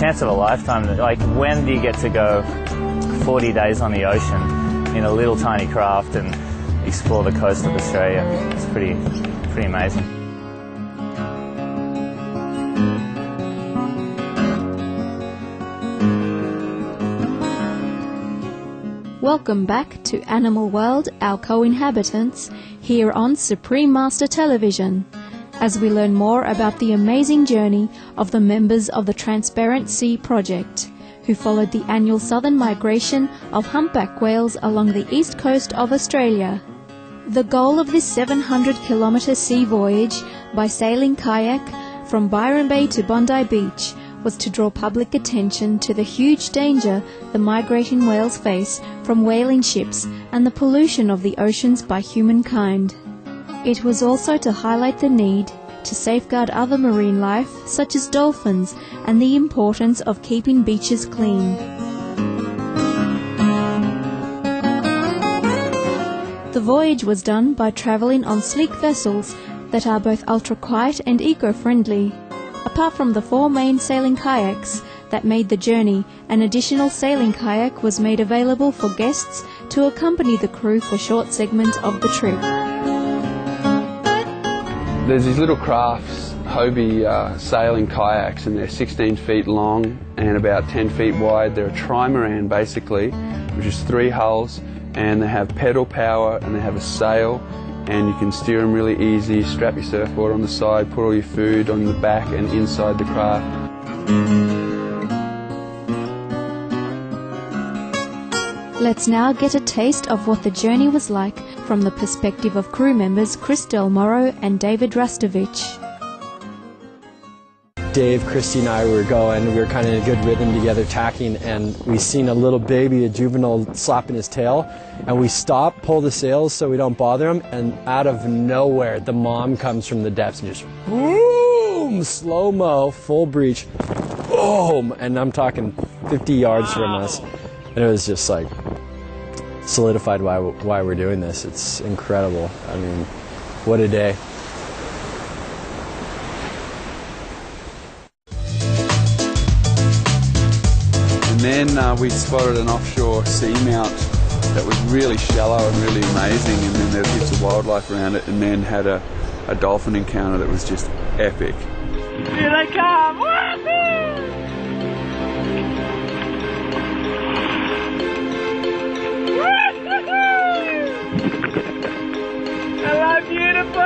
chance of a lifetime. Like, when do you get to go 40 days on the ocean in a little tiny craft and explore the coast of Australia? It's pretty amazing. Welcome back to Animal World, our co-inhabitants, here on Supreme Master Television, as we learn more about the amazing journey of the members of the Transparent Sea Project, who followed the annual southern migration of humpback whales along the east coast of Australia. The goal of this 700-kilometre sea voyage by sailing kayak from Byron Bay to Bondi Beach was to draw public attention to the huge danger the migrating whales face from whaling ships and the pollution of the oceans by humankind. It was also to highlight the need to safeguard other marine life, such as dolphins, and the importance of keeping beaches clean. The voyage was done by travelling on sleek vessels that are both ultra-quiet and eco-friendly. Apart from the 4 main sailing kayaks that made the journey, an additional sailing kayak was made available for guests to accompany the crew for short segments of the trip. There's these little crafts, Hobie sailing kayaks, and they're 16 feet long and about 10 feet wide. They're a trimaran basically, which is 3 hulls, and they have pedal power and they have a sail, and you can steer them really easy, strap your surfboard on the side, put all your food on the back and inside the craft. Let's now get a taste of what the journey was like from the perspective of crew members Chris Del Moro and David Rastovich. Dave, Christy and I were going, we were kind of in a good rhythm together tacking, and we seen a little baby, a juvenile, slapping his tail, and we stop, pull the sails so we don't bother him, and out of nowhere the mom comes from the depths and just boom, slow-mo, full breach, boom, and I'm talking 50 yards from us, and it was just like solidified why we're doing this. It's incredible. I mean, what a day. And then we spotted an offshore seamount that was really shallow and really amazing, and then there was heaps of wildlife around it, and then had a dolphin encounter that was just epic. Here they come! Wahoo! Hello, beautiful!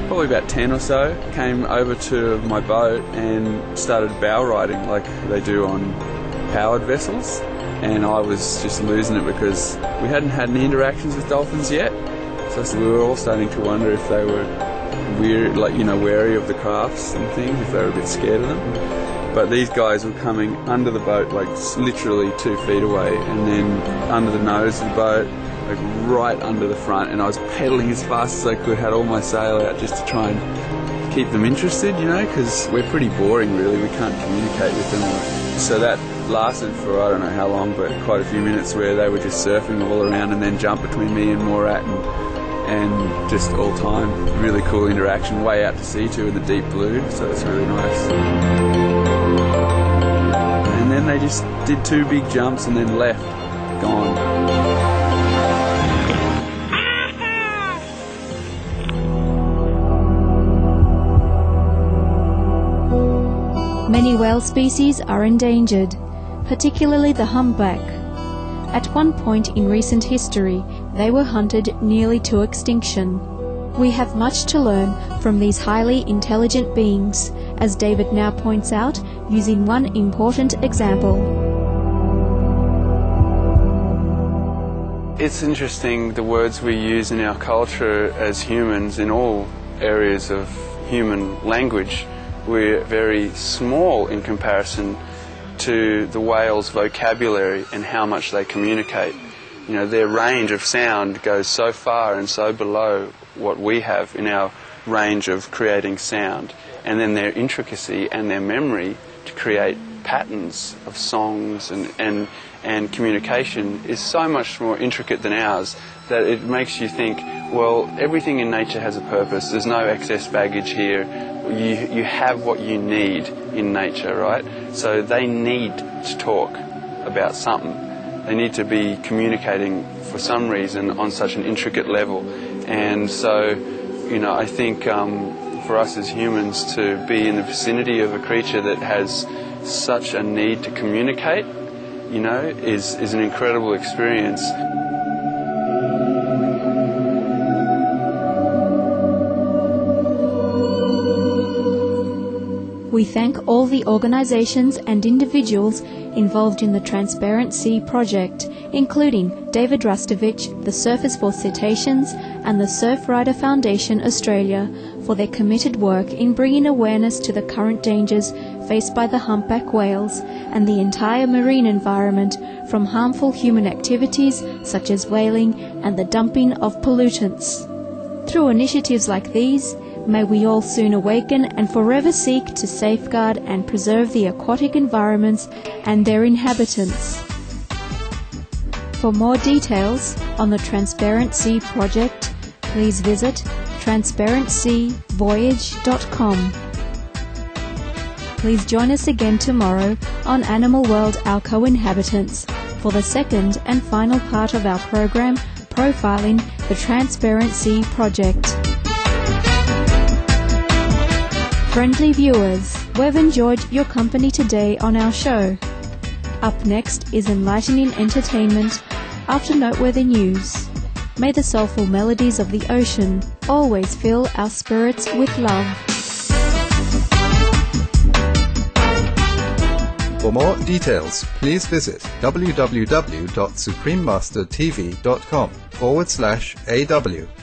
Probably about 10 or so came over to my boat and started bow riding like they do on powered vessels, and I was just losing it because we hadn't had any interactions with dolphins yet, so we were all starting to wonder if they were weird, like, you know, wary of the crafts and things, if they were a bit scared of them. But these guys were coming under the boat, like literally 2 feet away, and then under the nose of the boat, like right under the front, and I was pedaling as fast as I could, had all my sail out just to try and keep them interested, you know, because we're pretty boring really, we can't communicate with them. So that lasted for I don't know how long, but quite a few minutes, where they were just surfing all around and then jump between me and Morat, and just all time. Really cool interaction, way out to sea too in the deep blue, so it's really nice. And then they just did 2 big jumps and then left, gone. Many whale species are endangered, particularly the humpback. At one point in recent history, they were hunted nearly to extinction. We have much to learn from these highly intelligent beings, as David now points out, using one important example. It's interesting the words we use in our culture as humans in all areas of human language. We're very small in comparison to the whale's vocabulary and how much they communicate. You know, their range of sound goes so far and so below what we have in our range of creating sound, and then their intricacy and their memory to create patterns of songs and communication is so much more intricate than ours that it makes you think, well, everything in nature has a purpose. There's no excess baggage here. You have what you need in nature, right? So they need to talk about something. They need to be communicating for some reason on such an intricate level. And so, you know, I think for us as humans to be in the vicinity of a creature that has such a need to communicate, you know, is an incredible experience. We thank all the organisations and individuals involved in the Transparent Sea project, including David Rustovich, the Surfers for Cetaceans and the Surfrider Foundation Australia, for their committed work in bringing awareness to the current dangers faced by the humpback whales and the entire marine environment from harmful human activities such as whaling and the dumping of pollutants. Through initiatives like these, may we all soon awaken and forever seek to safeguard and preserve the aquatic environments and their inhabitants. For more details on the Transparent Sea project, please visit transparentseavoyage.com. Please join us again tomorrow on Animal World Our Co-Inhabitants for the second and final part of our program profiling the Transparent Sea project. Friendly viewers, we've enjoyed your company today on our show. Up next is enlightening entertainment after noteworthy news. May the soulful melodies of the ocean always fill our spirits with love. For more details, please visit www.suprememastertv.com/AW.